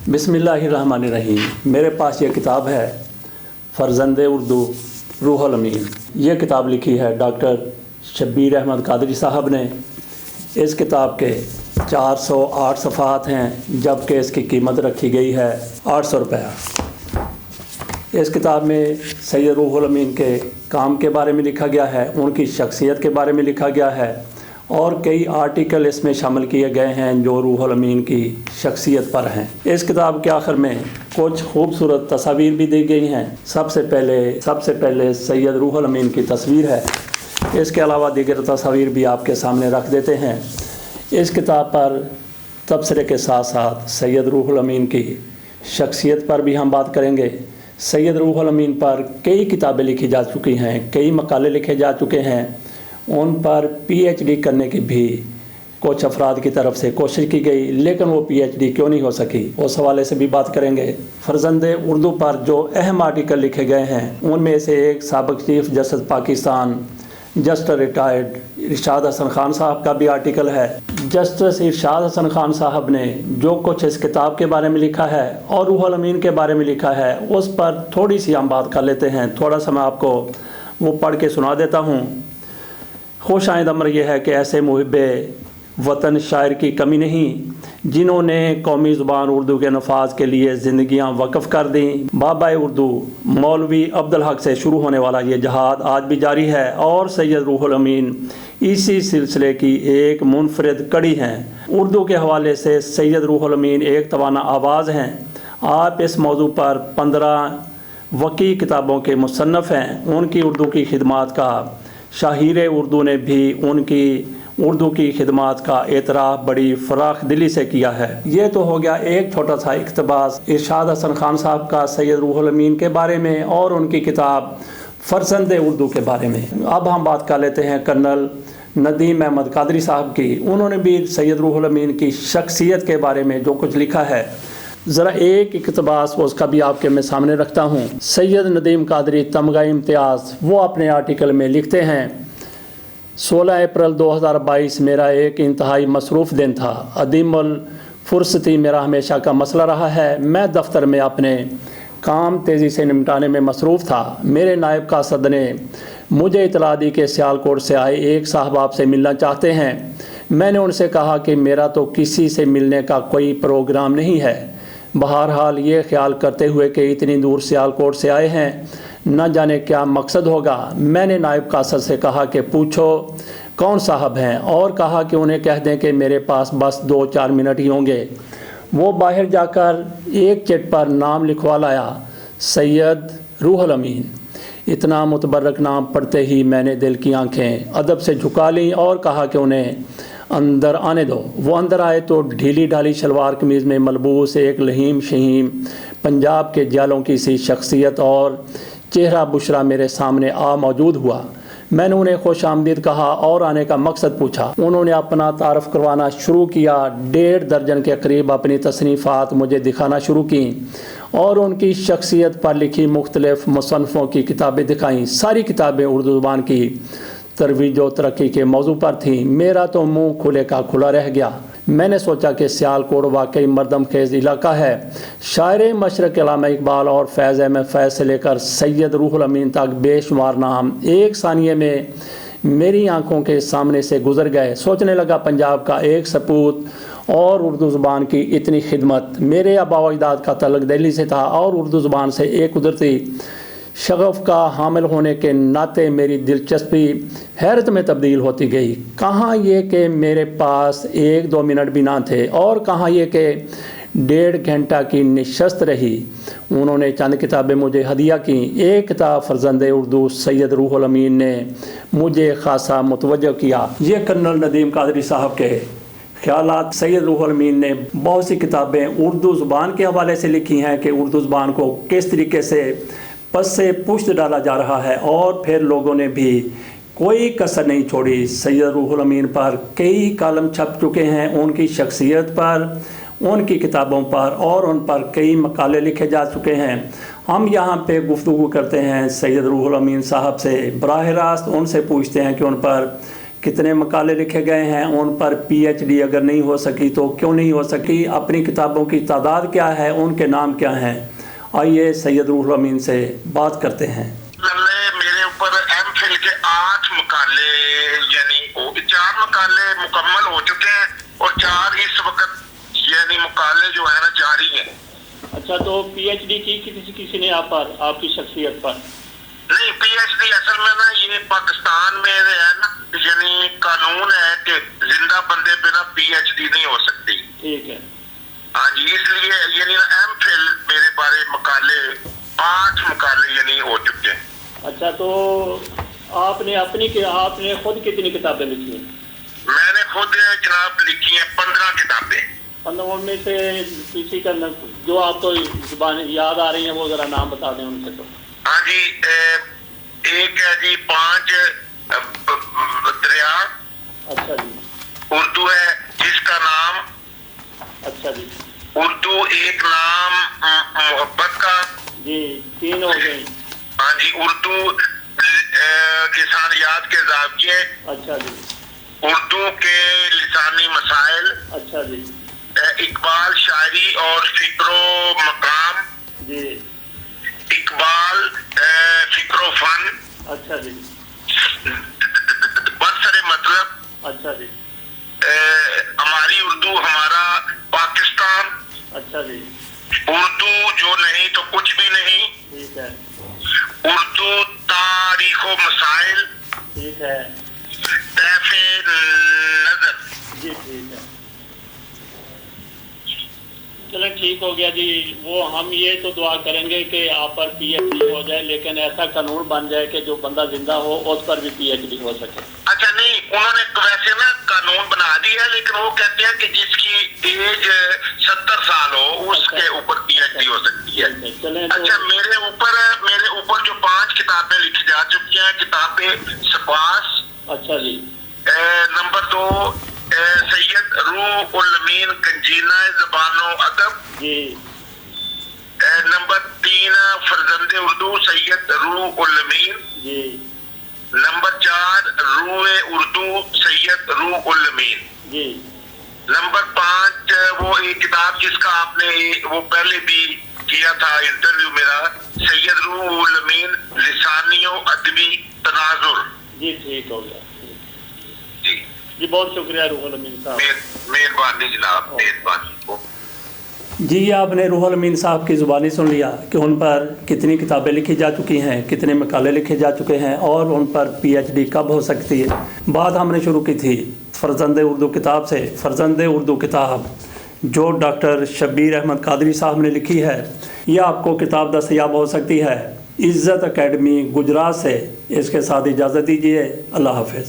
बिस्मिल्लाहिर्रहमानिर्रहीम। मेरे पास ये किताब है फ़र्ज़ंदे उर्दू रूहुल अमीन। ये किताब लिखी है डॉक्टर शब्बीर अहमद कादरी साहब ने। इस किताब के 408 सफ़ात हैं, जबकि इसकी कीमत रखी गई है 800 रुपया। इस किताब में सैयद रूहुल अमीन के काम के बारे में लिखा गया है, उनकी शख्सियत के बारे में लिखा गया है और कई आर्टिकल इसमें शामिल किए गए हैं जो रूहुल अमीन की शख्सियत पर हैं। इस किताब के आखिर में कुछ खूबसूरत तस्वीर भी दी गई हैं। सबसे पहले सैयद रूहुल अमीन की तस्वीर है। इसके अलावा दीगर तस्वीर भी आपके सामने रख देते हैं। इस किताब पर तबसरे के साथ साथ सैयद रूहुल अमीन की शख्सियत पर भी हम बात करेंगे। सैयद रूहुल अमीन पर कई किताबें लिखी जा चुकी हैं, कई मकाले लिखे जा चुके हैं। उन पर पीएचडी करने की भी कुछ अफराद की तरफ से कोशिश की गई, लेकिन वो पीएचडी क्यों नहीं हो सकी, उस हवाले से भी बात करेंगे। फ़र्ज़ंदे उर्दू पर जो अहम आर्टिकल लिखे गए हैं, उनमें से एक साबिक़ chief justice Pakistan just retired Irshad Hasan Khan साहब का भी आर्टिकल है। जस्टिस इरशाद हसन खान साहब ने जो कुछ इस किताब के बारे में लिखा है और रूहुल अमीन के बारे में लिखा है, उस पर थोड़ी सी हम बात कर लेते हैं। थोड़ा सा मैं आपको वो पढ़ के सुना देता हूँ। खुश आइंद अमर यह है कि ऐसे मुहिब्बे वतन शायर की कमी नहीं, जिन्होंने कौमी ज़ुबान उर्दू के नफाज के लिए ज़िंदगियाँ वक़फ़ कर दी। बाबा उर्दू मौलवी अब्दुल हक से शुरू होने वाला ये जहाद आज भी जारी है और सैयद रूहुल अमीन इसी सिलसिले की एक मुनफरिद कड़ी हैं। उर्दू के हवाले से सैयद रूहुल अमीन एक तवाना आवाज़ हैं। आप इस मौजू पर 15 वकी किताबों के मुसन्नफ़ हैं। उनकी उर्दू की खिदमात का शाहीर उर्दू ने भी उनकी उर्दू की खिदमात का एतराफ़ बड़ी फ़राख दिली से किया है। ये तो हो गया एक छोटा सा इक़्तिबास इरशाद हसन खान साहब का सैयद रूहुल अमीन के बारे में और उनकी किताब फ़र्ज़ंदे उर्दू के बारे में। अब हम बात कर लेते हैं कर्नल नदीम अहमद कादरी साहब की। उन्होंने भी सैयद रूहुल अमीन की शख्सियत के बारे में जो कुछ लिखा है, ज़रा एक इक़्तिबास उसका भी आपके मैं सामने रखता हूँ। सैयद नदीम कादरी तमगा इम्तियाज़ वो अपने आर्टिकल में लिखते हैं, 16 अप्रैल 2022 मेरा एक इंतहाई मसरूफ़ दिन था। अदीमुल फुर्सती मेरा हमेशा का मसला रहा है। मैं दफ्तर में अपने काम तेज़ी से निपटाने में मसरूफ़ था। मेरे नायब कासद ने मुझे इतला दी कि सियालकोट से आए एक साहब आपसे मिलना चाहते हैं। मैंने उनसे कहा कि मेरा तो किसी से मिलने का कोई प्रोग्राम नहीं है। बहरहाल ये ख्याल करते हुए कि इतनी दूर सियालकोट से आए हैं, न जाने क्या मकसद होगा, मैंने नायब कासद से कहा कि पूछो कौन साहब हैं, और कहा कि उन्हें कह दें कि मेरे पास बस 2-4 मिनट ही होंगे। वो बाहर जाकर एक चिट पर नाम लिखवा लाया, सैयद रूहुल अमीन। इतना मुतबर्रक नाम पढ़ते ही मैंने दिल की आंखें अदब से झुका लीं और कहा कि उन्हें अंदर आने दो। वो अंदर आए तो ढीली ढाली शलवार कमीज़ में मलबूस एक लहीम शहीम पंजाब के जालों की सी शख्सियत और चेहरा बुशरा मेरे सामने आ मौजूद हुआ। मैंने उन्हें खुश आमदीद कहा और आने का मकसद पूछा। उन्होंने अपना तारफ़ करवाना शुरू किया। 1.5 दर्जन के करीब अपनी तसनीफ़ात मुझे दिखाना शुरू की और उनकी शख्सियत पर लिखी मुख्तलिफ़ मुसन्नफ़ों की किताबें दिखाईं। सारी किताबें उर्दू ज़ुबान की तरवीज व तरक्की के मौजू पर थी। मेरा तो मुँह खुले का खुला रह गया। मैंने सोचा कि सियालकोट वाकई मरदम खेज़ इलाका है। शायर मशरक़ अल्लामा इकबाल और फैज़ अहमद फैज़ से लेकर सैयद रूहुल अमीन तक बेशुमार नाम एक सानिये में मेरी आंखों के सामने से गुज़र गए। सोचने लगा, पंजाब का एक सपूत और उर्दू ज़ुबान की इतनी खिदमत। मेरे आबा व अजदाद का तल्लुक़ दिल्ली से था और उर्दू ज़ुबान से एक कुदरती शगफ़ का हामिल होने के नाते मेरी दिलचस्पी हैरत में तब्दील होती गई। कहाँ ये कि मेरे पास 1-2 मिनट भी ना थे और कहाँ ये कि 1.5 घंटा की निशस्त रही। उन्होंने चंद किताबें मुझे हदिया की। एक किताब फ़र्ज़ंदे उर्दू सैयद रूहुल अमीन ने मुझे ख़ासा मुतवज्जो किया। ये कर्नल नदीम कादरी साहब के ख्यालात। सैयद रूहुल अमीन ने बहुत सी किताबें उर्दू ज़ुबान के हवाले से लिखी हैं कि उर्दू ज़ुबान को किस तरीके से पस से पुश्त डाला जा रहा है, और फिर लोगों ने भी कोई कसर नहीं छोड़ी। सैयद रूहुल अमीन पर कई कालम छप चुके हैं, उनकी शख्सियत पर, उनकी किताबों पर और उन पर कई मकाले लिखे जा चुके हैं। हम यहाँ पे गुफ्तगू करते हैं सैयद रूहुल अमीन साहब से, बराह रास्त उनसे पूछते हैं कि उन पर کتنے مقالے لکھے گئے ہیں، ان پر پی ایچ ڈی اگر نہیں ہو سکی تو کیوں نہیں ہو سکی، اپنی کتابوں کی تعداد کیا ہے، ان کے نام کیا ہیں۔ آئیے سید روح الامین سے بات کرتے ہیں۔ میرے اوپر ایم فل کے 8 مقالے یعنی 4 مقالے مکمل ہو چکے ہیں اور 4 اس وقت یعنی مقالے جو ہے نا جاری ہیں۔ اچھا، تو پی ایچ ڈی کی کسی نے آپ پر، آپ کی شخصیت پر؟ نہیں، پی ایچ ڈی اصل میں نا یہ پاکستان میں ہے نا یعنی قانون ہے کہ زندہ بندے بنا پی ایچ ڈی نہیں ہو سکتی۔ ٹھیک ہے، ہاں جی، اس لیے یعنی ایم فل میرے بارے مقالے 8 مقالے یعنی ہو چکے ہیں۔ اچھا، تو آپ نے خود کتنی کتابیں لکھی ہیں؟ میں نے خود جناب لکھی ہیں 15 کتابیں۔ 15 میں سے کسی کا جو آپ کو زبان یاد آ رہی ہیں وہ ذرا نام بتا دیں ان سے۔ تو ہاں جی، ایک ہے جی 5 دریا۔ اچھا جی، اردو ہے جس کا نام۔ اچھا جی، اردو ایک نام محبت کا۔ جی 3 ہو گئی۔ ہاں جی، اردو لسانیات کے زاویے۔ اچھا جی، اردو کے لسانی مسائل۔ اچھا جی، اقبال شاعری اور فکر و مقام۔ جی، اقبال فکر و فن۔ اچھا جی، برسر مطلب۔ اچھا جی، ہماری اردو ہمارا پاکستان۔ اچھا جی، اردو جو نہیں تو کچھ بھی نہیں۔ ٹھیک ہے، اردو تاریخ و مسائل۔ ٹھیک ہے، طیف نظر۔ جی ٹھیک ہے، چلیں ٹھیک ہو گیا جی۔ وہ ہم یہ تو دعا کریں گے کہ آپ پر پی ایچ ڈی ہو جائے، لیکن ایسا قانون بن جائے کہ جو بندہ زندہ ہو اس پر بھی پی ایچ ڈی ہو سکے۔ اچھا نہیں، انہوں نے ویسے نا قانون بنا دیا ہے، لیکن وہ کہتے ہیں کہ جس کی ایج 70 سال ہو اس کے اوپر پی ایچ ڈی ہو سکتی ہے۔ اچھا، میرے اوپر جو 5 کتابیں لکھی جا چکی ہیں، کتابیں سپاس۔ اچھا جی، نمبر 2 سید روح الامین کنجینہ زبان و ادب۔ جی، نمبر 3 فرزند اردو سید روح الامین۔ جی، نمبر 4 روح اردو سید روح الامین۔ جی، نمبر 5 وہ ایک کتاب جس کا آپ نے وہ پہلے بھی کیا تھا انٹرویو میرا، سید روح الامین لسانی و ادبی تناظر۔ جی ٹھیک ہو گیا جی جی، بہت شکریہ روح الامین صاحب۔ مہربانی جناب، مہربانی۔ جی، آپ نے روح الامین صاحب کی زبانی سن لیا کہ ان پر کتنی کتابیں لکھی جا چکی ہیں، کتنے مقالے لکھے جا چکے ہیں اور ان پر پی ایچ ڈی کب ہو سکتی ہے۔ بات ہم نے شروع کی تھی فرزند اردو کتاب سے۔ فرزند اردو کتاب جو ڈاکٹر شبیر احمد قادری صاحب نے لکھی ہے، یہ آپ کو کتاب دستیاب ہو سکتی ہے عزت اکیڈمی گجرات سے۔ اس کے ساتھ اجازت دیجیے، اللہ حافظ۔